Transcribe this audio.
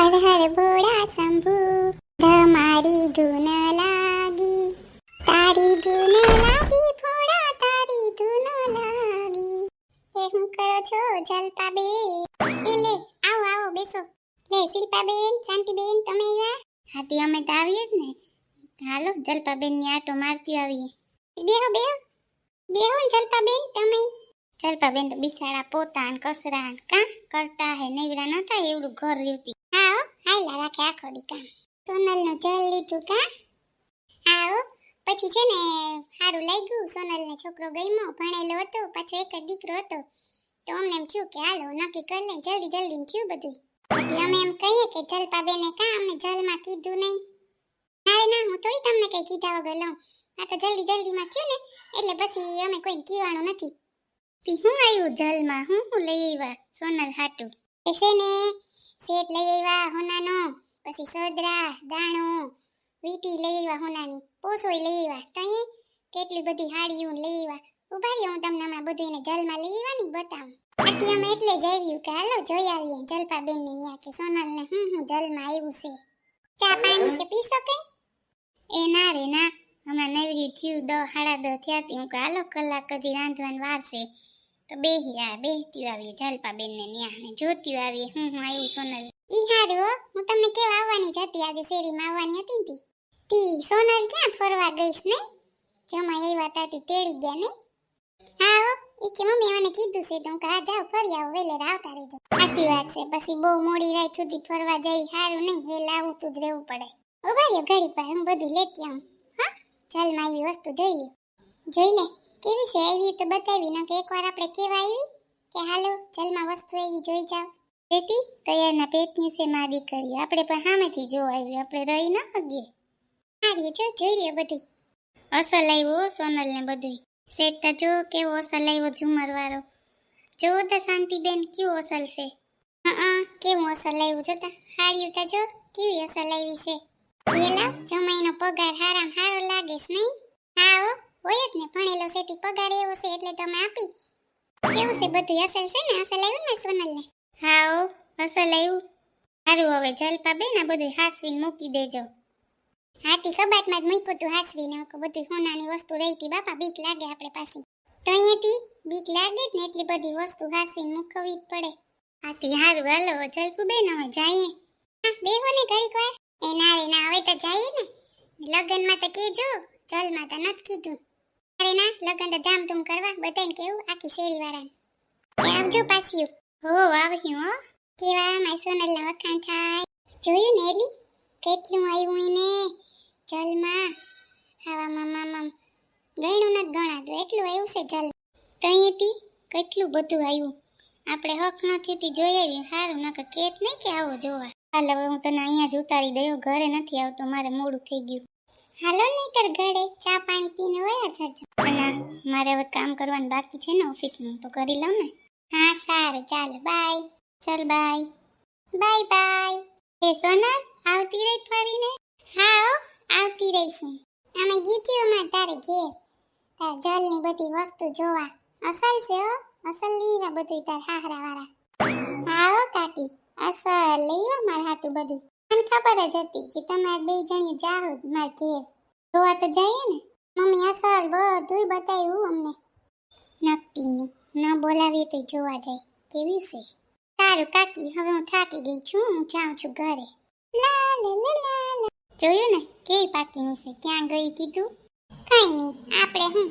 હર હર ભોળા શંભુ તમારી ધૂન લાગી, તારી ધૂન લાગી ભોળા, તારી ધૂન લાગી. એ હું કરો છો જલપાબેન? લે આવો આવો બેસો. લે શિલ્પાબેન, શાંતિબેન, તમે આવ્યા? હાથી અમે તો આવીએ જ ને. હાલો જલપાબેન ની આટો મારતી આવીએ. બેહો બેહો બેહો ને જલપાબેન તમે. જલપાબેન તો બિસાડા પોતા ને કસરા કા કરતા હે, નેવડા ન થાય એવડું ઘર રહ્યું. હા હો, હાલ્યા રાખે આખો દી કામ. સોનલ નું જલ લીધું કા? હા હો, પછી છે ને સારું લાગ્યું. સોનલ ને છોકરો ગયમો, ભણેલો હતો, પાછો એક જ દીકરો હતો. તો અમને એમ થયું કે હાલો નક્કી કરી લઈ, જલ્દી જલ્દી થયું બધું. એટલે અમે એમ કહીએ કે જલપાબેને કા અમને જલમાં કીધું નહીં. ના ના, હું થોડી તમને કઈ કીધા વગર લઉં. આ તો જલ્દી જલ્દીમાં થયું ને એટલે પછી અમે કોઈને કીવાનું નથી. તી હું આવ્યું જલમાં? હું લઈ આવ્યા સોનલ હાટું? એ છે ને શેઠ લઈ આવ્યા હોનાનો, પછી સોદરા, દાણો, વીટી લઈ આવ્યા હોનાની, પોસોય લઈ આવ્યા. તઈએ કેટલી બધી હાડીઓ લઈ આવ્યા. ઉભા રહ્યો, હું તમને હમણાં બધું એને જલમાં લઈ આવ્યા ની બતાવું. આથી અમે એટલે જ આવ્યું કે હાલો જોઈ આવીએ જલપાબેન ને ન્યા કે સોનલ ને હું જલમાં આવ્યું છે. ચા પાણી કે પીશો કઈ? એ ના રે ના, હમણાં નવરી થયું 10 સાડા 10 થયા તી. હું કે હાલો કલાક હજી રાંધવાની વાર છે તો બેહતી આવીએ જલપાબેન ને ન્યા ને જોતી આવીએ હું આવ્યું સોનલ. ઈ હારું હો, હું તમને કેવા આવવાની જ હતી, આજે શેરીમાં આવવાની હતી ને તી સોનલ ક્યાં ફરવા ગઈશ નહીં? જમાઈ આવ્યા તાતી તેડી ગયા નહીં? હા હો, ઈ કે મમ્મી મને કીધું છે તો હું કહા જાવ ફરી આવો, વેલેર આવતા રહેજો. સાચી વાત છે, પછી બહુ મોડી રાત સુધી ફરવા જઈ સારું નહીં, વેલા આવું તું જ રહેવું પડે. ઉભા રહ્યો ઘડી પર, હું બધું લેતી આવું. હા, જલમાં આવી વસ્તુ જોઈએ. જોઈ લે કેવી છે, આવી તો બતાવી ન કે એકવાર આપણે કેવા આવી કે હાલો જલમાં વસ્તુ આવી જોઈ જાવ. બેટી તૈયારના પેટની છે માં દીકરી, આપણે પણ સામેથી જોવા આવી, આપણે રહી ન હગીએ. હારી જો જોઈ લ્યો બધું. અસલ આવ્યો સોનલ ને બધું. શેઠ જો કેવો અસલ આવ્યો ઝુમર વાળો. જો તો શાંતિબેન કેવું અસલ છે. હા કેવું અસલ આવ્યું જોતા. હારી તો જો કેવી અસલ આવી છે. એલા જમાઈનો પગાર હારામ હારો લાગે છે નહીં? હા હો, હોય જ ને, ભણેલો છે તી પગાર એવો છે એટલે તમે આપી. કેવું છે બધું અસલ છે ને? અસલ આવ્યું ને સોનલ ને? હા હો, અસલ આવ્યું. હારું હવે જલપાબેન આ બધું હાસવીને મૂકી દેજો. હાથી કબાટમાં જ મૂક્યું તું હાસવીને, બધું સોનાની વસ્તુ રહી હતી બાપા, બીક લાગે આપણે પાસે. તો અહીંયાથી બીક લાગે જ ને, એટલી બધી વસ્તુ હાસવીને મૂકવી જ પડે. હાથી હારું હાલો જલપુબેન હવે જઈએ. હા બેહો ને ઘડીક વાર. એ ના રે ના, હવે તો જઈએ ને. લગનમાં તો કેજો, જલમાં તો નથી કીધું. અરે ના, લગન તો ધામધૂમ કરવા બધાને કેવું, આખી શેરી વાળાને. આવજો પાછું. હો આવ્યું હો. કેવા મારી સોનલના વખાણ થાય. જોયું ને એલી કેટલું આવ્યું એને જલમાં. હાવામાં મામા ગણ્યું નથી ગણાતું એટલું આવ્યું છે જલ. તઈથી કેટલું બધું આવ્યું. આપણે હક નથી જોઈ આવ્યું. સારું નકર કેત નહીં કે આવો જોવા. હાલ હવે હું તને અહીંયા જ ઉતારી દઉં, ઘરે નથી આવતો, મારે મોડું થઈ ગયું. હાલો નહીતર ઘરે ચા પાણી પીને વયા જાજો. ના મારે હવે કામ કરવાનું બાકી છે ને ઓફિસનું, તો કરી લઉં ને. હા સારું ચાલો બાય. ચાલ બાય. Bye bye. એ સોનલ આવતી રહી ફરીને. હા હો આવતી રહીશું. અમે ગીતીઓમાં તારે ઘેર તાર જલની બધી વસ્તુ જોવા. અસલ છે હો, અસલ લીવા બધું તાર હાહરા વાળા. હા હો કાકી અસલ લઈવા માર હાટું બધું. મને ખબર જ હતી કે તમારે બે જણી જાહો માર ઘેર જોવા તો જઈએ ને. મમ્મી અસલ બધું બતાવ્યું અમને. નક્કીનું ન બોલાવીએ તો જોવા જાય કેવી છે. સારું કાકી હવે હું થાકી ગઈ છું, હું જાઉં છું ઘરે. લા લા લા લા. જોયું ને કેવી પાકીની છે, ક્યાં ગઈ કીધું? કઈ નહીં આપણે હું